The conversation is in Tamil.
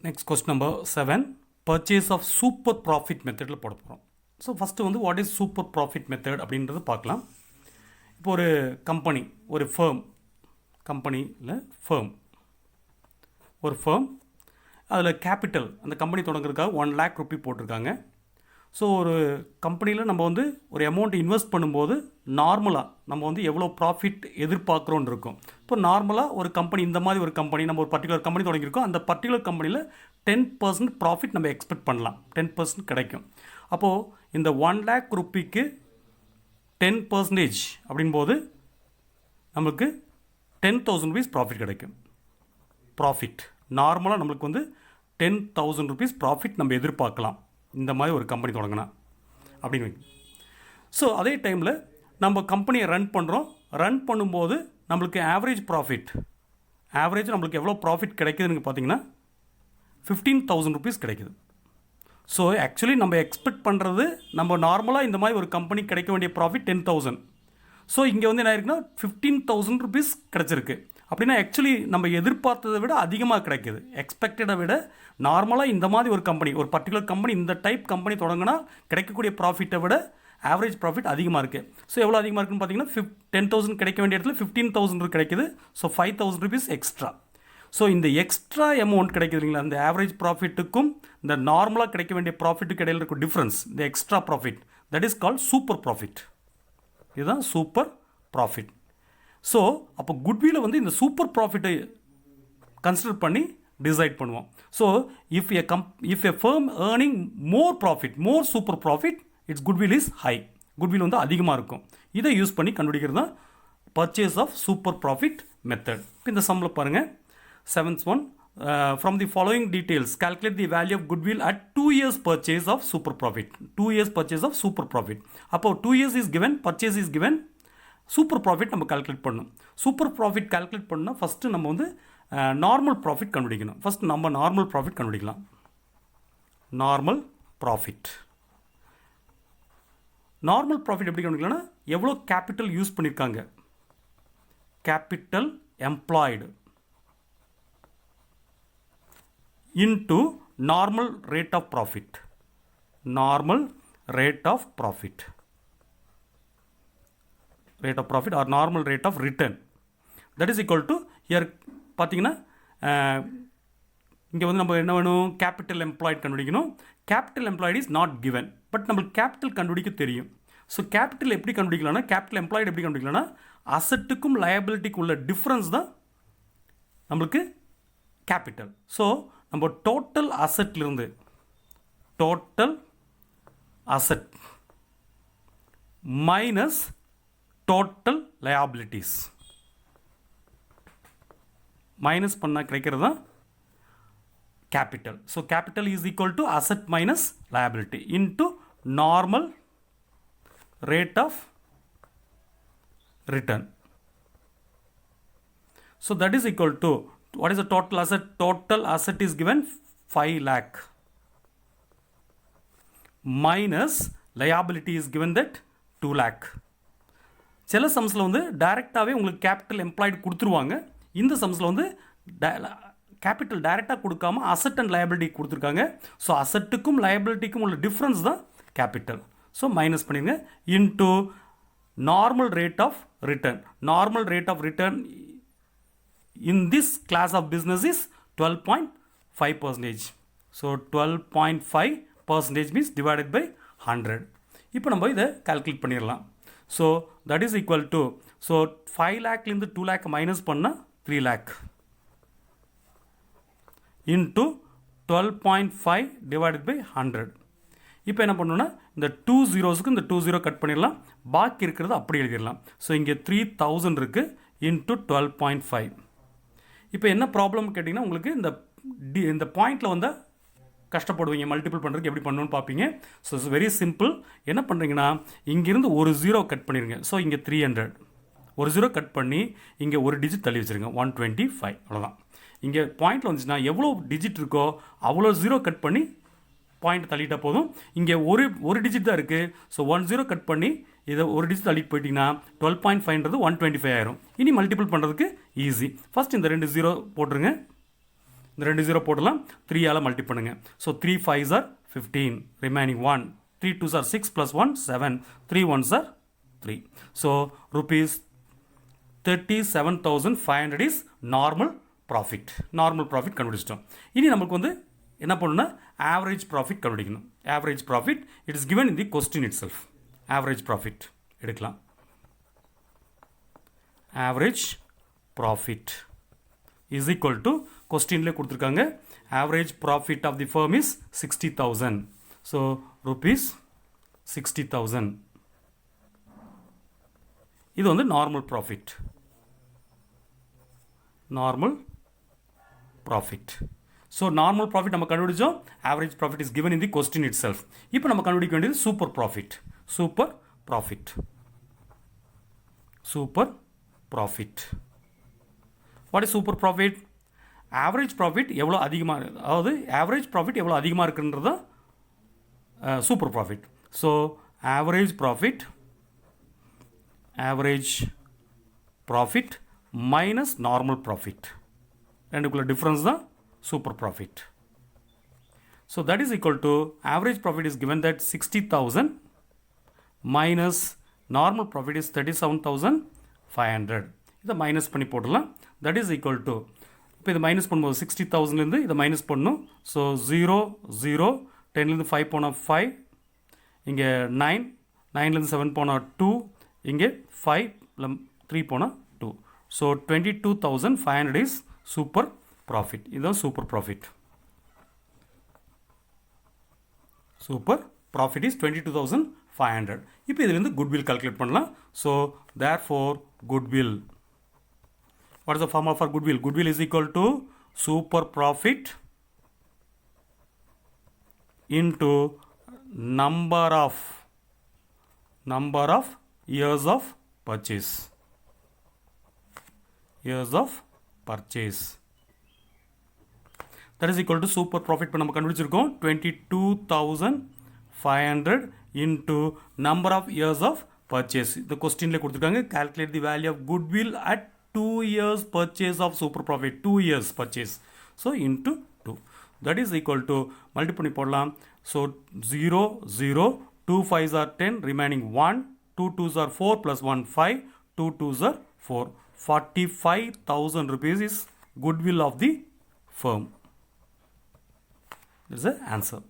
Next question number 7, purchase of super profit method போட போகிறோம். ஸோ ஃபஸ்ட்டு வந்து what is super profit method அப்படின்றது பார்க்கலாம். இப்போ ஒரு கம்பெனி, ஒரு ஃபேர்ம், கம்பெனியில் ஒரு ஃபேர்ம், அதில் கேபிட்டல் அந்த கம்பெனி தொடங்குறதுக்காக 1 lakh ரூபி போட்டிருக்காங்க. ஸோ ஒரு கம்பெனியில் நம்ம வந்து ஒரு அமௌண்ட் இன்வெஸ்ட் பண்ணும்போது நார்மலாக நம்ம வந்து எவ்வளோ ப்ராஃபிட் எதிர்பார்க்குறோன்னு இருக்கும். இப்போ நார்மலாக ஒரு கம்பெனி, இந்த மாதிரி ஒரு கம்பெனி, நம்ம ஒரு பர்டிகுலர் கம்பெனி தொடங்கியிருக்கோம், அந்த பர்டிகுலர் கம்பெனியில் 10% ப்ராஃபிட் நம்ம எக்ஸ்பெக்ட் பண்ணலாம், 10% கிடைக்கும். அப்போது இந்த 1 lakh ரூபிக்கு 10% அப்படின்போது நமக்கு 10,000 rupees ப்ராஃபிட் கிடைக்கும். ப்ராஃபிட் நார்மலாக நம்மளுக்கு வந்து 10,000 rupees ப்ராஃபிட் நம்ம எதிர்பார்க்கலாம் இந்த மாதிரி ஒரு கம்பெனி தொடங்கினா அப்படின்னு. ஸோ அதே டைமில் நம்ம கம்பெனியை ரன் பண்ணும்போது நம்மளுக்கு ஆவரேஜ் நம்மளுக்கு எவ்வளோ ப்ராஃபிட் கிடைக்குதுன்னு பார்த்தீங்கன்னா 15,000 rupees கிடைக்குது. ஸோ ஆக்சுவலி நம்ம எக்ஸ்பெக்ட் பண்ணுறது, நம்ம நார்மலாக இந்த மாதிரி ஒரு கம்பெனி கிடைக்க வேண்டிய ப்ராஃபிட் 10,000. ஸோ இங்கே வந்து என்ன ஆயிருக்குன்னா 15,000 rupees கிடச்சிருக்கு. அப்படின்னா ஆக்சுவலி நம்ம எதிர்பார்த்ததை விட அதிகமாக கிடைக்கிது. எக்ஸ்பெக்டடை விட நார்மலாக இந்த மாதிரி ஒரு கம்பெனி, ஒரு பர்டிகுலர் கம்பெனி, இந்த டைப் கம்பெனி தொடங்கினா கிடைக்கக்கூடிய ப்ராஃபிட்டை விட ஆவரேஜ் ப்ராஃபிட் அதிகமாக இருக்குது. ஸோ எவ்வளோ அதிகமாக இருக்குன்னு பார்த்தீங்கன்னா 10,000 கிடைக்க வேண்டிய இடத்துல 15,000 கிடைக்குது. So 5,000 rupees extra. ஸோ இந்த எக்ஸ்ட்ரா அமௌண்ட் கிடைக்குது இல்லைங்களா, அந்த ஆவரேஜ் ப்ராஃபிட்டுக்கும் இந்த நார்மலாக கிடைக்க வேண்டிய ப்ராஃபிட்டுக்கு இடையில் இருக்கும் டிஃப்ரென்ஸ், இந்த extra profit, that is called super profit. இதுதான் சூப்பர் ப்ராஃபிட். ஸோ அப்போ குட்வில்லை வந்து இந்த சூப்பர் ப்ராஃபிட்டை கன்சிடர் பண்ணி டிசைட் பண்ணுவோம். So if a firm earning more super profit, its goodwill is high. Goodwill வந்து அதிகமாக இருக்கும். இதை யூஸ் பண்ணி கண்டுபிடிக்கிறது தான் purchase of super profit method. இந்த சம்மில் பாருங்கள், 7th one, from the following details calculate the value of goodwill at 2 years purchase of super profit. 2 years purchase of super profit. அப்போ 2 years is given, purchase is given, super profit நம்ம கால்குலேட் பண்ணணும். சூப்பர் ப்ராஃபிட் கால்குலேட் பண்ணால் ஃபஸ்ட்டு நம்ம வந்து நார்மல் ப்ராஃபிட் கண்டுபிடிக்கணும். ஃபஸ்ட் நம்ம நார்மல் ப்ராஃபிட் கண்டுபிடிக்கலாம். நார்மல் ப்ராஃபிட் எப்படி கண்டுபிடிக்கலாம்னா எவ்வளோ கேபிட்டல் யூஸ் பண்ணியிருக்காங்க, capital employed into normal rate of profit or normal rate of return, that is equal to here பார்த்தீங்கன்னா இங்கே வந்து நம்ம என்ன வேணும், கேபிட்டல் எம்ப்ளாய்டு கண்டுபிடிக்கணும். Capital employed is not given, but நம்மளுக்கு கேபிட்டல் கண்டுபிடிக்க தெரியும். ஸோ கேபிட்டல் எப்படி கண்டுபிடிக்கலாம்னா, கேபிட்டல் எம்ப்ளாய்டு எப்படி கண்டுபிடிக்கலாம்னா அசட்டுக்கும் லயபிலிட்டிக்கும் உள்ள டிஃப்ரென்ஸ் தான் நம்மளுக்கு கேபிட்டல். ஸோ நம்ம total asset minus total liabilities minus பண்ணால் கிடைக்கிறது தான் capital. So capital is equal to asset minus liability into normal rate of return. So that is equal to, what is the total asset? Total asset is given 5 lakh minus liability is given that 2 lakh. சில சம்ஸில் வந்து டைரெக்டாகவே உங்களுக்கு கேபிட்டல் எம்ப்ளாய்டு கொடுத்துருவாங்க. இந்த சம்ஸில் வந்து கேபிட்டல் டைரெக்டாக கொடுக்காம அசட் அண்ட் லயபிலிட்டி கொடுத்துருக்காங்க. ஸோ அசட்டுக்கும் லயபிலிட்டிக்கும் உள்ள டிஃப்ரென்ஸ் தான் கேபிட்டல். ஸோ மைனஸ் பண்ணிடுங்க into normal rate of return. Normal rate of return in this class of business is 12.5%. So 12.5% means divided by 100. இப்போ நம்ம இதை கால்குலேட் பண்ணிடலாம். So that is equal to, so 5 lakhலேருந்து 2 lakh minus பண்ணால் 3 lakh இன்ட்டு 12.5 டிவைடட் பை 100. இப்போ என்ன பண்ணணும்னா இந்த 2 zeros இந்த 2 0 கட் பண்ணிடலாம், பாக்கி இருக்கிறது அப்படி எழுதிடலாம். ஸோ இங்கே 3,000 இருக்குது இன்ட்டு 12.5. இப்போ என்ன ப்ராப்ளம் கேட்டிங்கன்னா, உங்களுக்கு இந்த பாயிண்டில் வந்து கஷ்டப்படுவீங்க, மல்டிபிள் பண்ணுறதுக்கு எப்படி பண்ணணும்னு பார்ப்பீங்க. So it's very simple. என்ன பண்ணுறீங்கன்னா இங்கேருந்து ஒரு 0 கட் பண்ணிடுங்க. ஸோ இங்கே 300, ஒரு 0 கட் பண்ணி இங்கே ஒரு டிஜிட் தள்ளி வச்சுருங்க, 125. அவ்வளோதான். இங்கே பாயிண்டில் வந்துச்சுன்னா எவ்வளோ டிஜிட் இருக்கோ அவ்வளோ 0 கட் பண்ணி பாயிண்ட் தள்ளிட்டால் போதும். இங்கே ஒரு டிஜிட் தான் இருக்குது. ஸோ 10 கட் பண்ணி இதை ஒரு டிஜிட் தள்ளிட்டு போயிட்டீங்கன்னா 12.5ன்றது 125 ஆயிரும். இனி மல்டிபிள் பண்ணுறதுக்கு ஈஸி. ஃபஸ்ட் இந்த 2 0 போட்டுருங்க. இந்த 2 0 போடலாம் 3 ஆல் மல்டி பண்ணுங்க. So 3 5s are 15, remaining 1, 3 2s are 6 plus 1 7, 3 1s are 3. So rupees 37,500 is normal profit. Normal profit கண்டுபிடிச்சிட்டோம். இனி நமக்கு வந்து என்ன பண்ணணும்னா ஆவரேஜ் ப்ராஃபிட் கண்டுபிடிக்கணும். Average profit it is given in the question itself. Average profit எடுக்கலாம். Average profit is equal to questionல கொடுத்துருக்காங்க average profit of the firm is 60,000. So rupees 60,000. இது வந்து normal profit. Normal profit. So normal profit நம்ம கண்டுபிடிச்சோம். Average profit is given in the question itself. இப்போ நம்ம கண்டுபிடிக்க வேண்டியது super profit. Super profit. Super profit. What is super profit? Average profit எவ்வளோ அதிகமாக, அதாவது average profit எவ்வளோ அதிகமாக இருக்குன்றது super profit. So average profit minus normal profit. ரெண்டுக்குள்ள difference தான் super profit. So that is equal to average profit is given that 60,000 minus normal profit is 37,500. இதை மைனஸ் பண்ணி போடலாம். தட் இஸ் ஈக்குவல் டு, இப்போ இதை மைனஸ் பண்ணும்போது 60,000லேருந்து இதை மைனஸ் பண்ணணும். ஸோ 0 0, 10லேருந்து 5 போனால் 5, இங்கே 9, 9லேருந்து 7 போனால் 2, இங்கே 5 3 போனால் 2. So 22,500 is super profit. இதுதான் super profit. Super profit is 22,500. இப்போ இதுலேருந்து குட்வில் கால்குலேட் பண்ணலாம். So therefore goodwill. What is the formula for goodwill? Goodwill is equal to super profit into number of years of purchase. Years of purchase. That is equal to super profit இப்போ நம்ம கண்டுபிடிச்சிருக்கோம் 22,500 into number of years of purchase. இந்த கொஸ்டின்ல கொடுத்துருக்காங்க calculate the value of goodwill at 2 years purchase of super profit. 2 years purchase. So into 2. That is equal to multiply பண்ணி போடலாம். So 0 0, 2 5s are 10, remaining 1, 2 2s are 4 plus 1 5, 2 2s are 4. 45,000 rupees is goodwill of the firm. This is the answer.